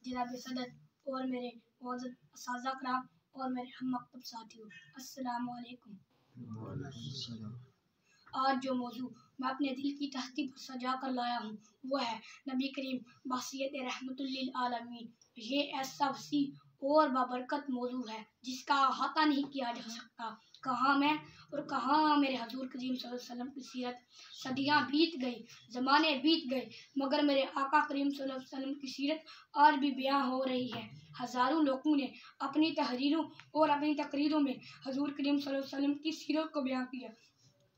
जनाब सदर और मेरे मौजूद असातिज़ा कराम और मेरे हम मकतब साथियों, अस्सलामु अलैकुम। आज जो मौजू मैं अपने दिल की तहती पर सजा कर लाया हूँ वो है नबी करीम बासियत रहमतुल लिल आलमीन। ये ऐसा वसी और बाबरकत मौजू है जिसका अहाता नहीं किया जा सकता। कहाँ मैं और कहाँ मेरे हजूर करीम सल्लल्लाहु अलैहि वसल्लम की सीरत। सदियाँ बीत गई, ज़माने बीत गए, मगर मेरे आका करीम सल्लल्लाहु अलैहि वसल्लम की सीरत आज भी बयां हो रही है। हज़ारों लोगों ने अपनी तहरीरों और अपनी तकरीरों में हजूर करीम सल्लल्लाहु अलैहि वसल्लम की सीरत को बयां किया।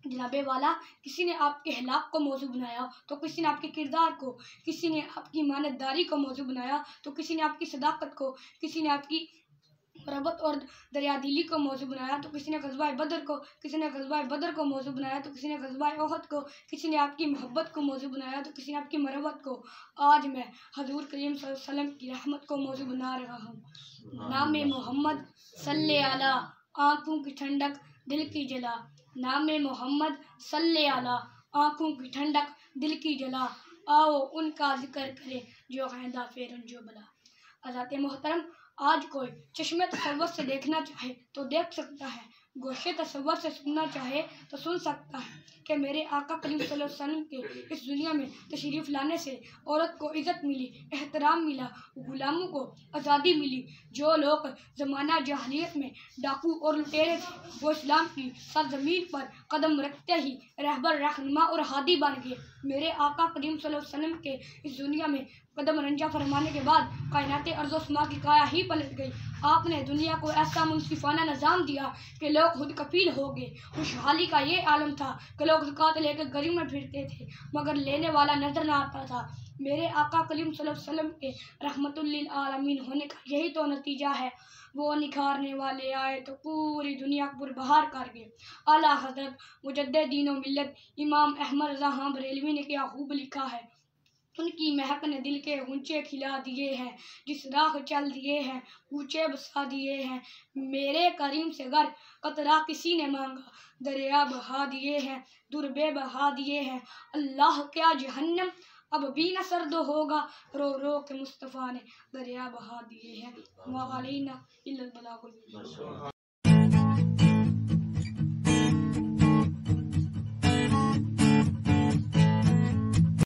जनाबे वाला, किसी ने आपके अखलाक को मौजू बनाया तो किसी ने आपके किरदार को, किसी ने आपकी ईमानदारी को मौजू बनाया तो किसी ने आपकी सदाकत को, किसी ने आपकी मरबत और दरियादिली को मौजू बनाया तो किसी ने ग़ज़वा बदर को, किसी ने ग़ज़वा बदर को मौजू बनाया तो किसी ने ग़ज़वा ओहद को, किसी ने आपकी मोहब्बत को मौजू बनाया तो किसी ने आपकी मरबत को। आज मैं हजूर करीम सल्लल्लाहु अलैहि वसल्लम की रहमत को मौजू बना रहा हूँ। नाम मोहम्मद सल्ले अला, आँखों की ठंडक दिल की जला। नाम मोहम्मद सल्ले अला, आँखों की ठंडक दिल की जला। आओ उनका जिक्र करें जो ग़ैदा फेरन जो बला। हज़रत मोहतरम, आज कोई चश्मे तसव्वुर से देखना चाहे तो देख सकता है, गोशे तसव्वुर से सुनना चाहे तो सुन सकता है कि मेरे आका करीम सल्लल्लाहु अलैहि वसल्लम के इस दुनिया में तशरीफ़ लाने से औरत को इज़्ज़त मिली, एहतराम मिला, गुलामों को आज़ादी मिली। जो लोग ज़माना जाहिलियत में डाकू और लुटेरे थे वो इस्लाम की सरज़मीन पर कदम रखते ही रहबर, रहनुमा और हादी बन गए। मेरे आका करीम सल्लल्लाहु अलैहि वसल्लम के इस दुनिया में कदम रंजा फरमाने के बाद कायनात अर्ज़ो समा की काया ही पलट गई। आपने दुनिया को ऐसा मुनसिफाना निज़ाम दिया कि लोग खुद कफील हो गए। खुशहाली का ये आलम था कि लोग ज़कात लेकर गली में फिरते थे मगर लेने वाला नजर न आता था। मेरे आका करीम सल्लल्लाहु अलैहि वसल्लम के रहमतुल लिल आलमीन होने का यही तो नतीजा है। वो निखारने वाले आए तो पूरी दुनिया को पुरबहार कर गए। आला हज़रत मुजद्दिद दीन व मिल्लत इमाम अहमद रज़ा खां बरेलवी ने क्या खूब लिखा है। उनकी महक ने दिल के ऊंचे खिला दिए हैं, जिस राह चल दिए हैं ऊंचे बसा दिए हैं। मेरे करीम से गर कतरा किसी ने मांगा, दरिया बहा दिए हैं, दुर्बे बहा दिए हैं। अल्लाह क्या जहन्नम अब भी न सर्द होगा, रो रो के मुस्तफ़ा ने दरिया बहा दिए हैं। व अलैना इल्लल बलागुल।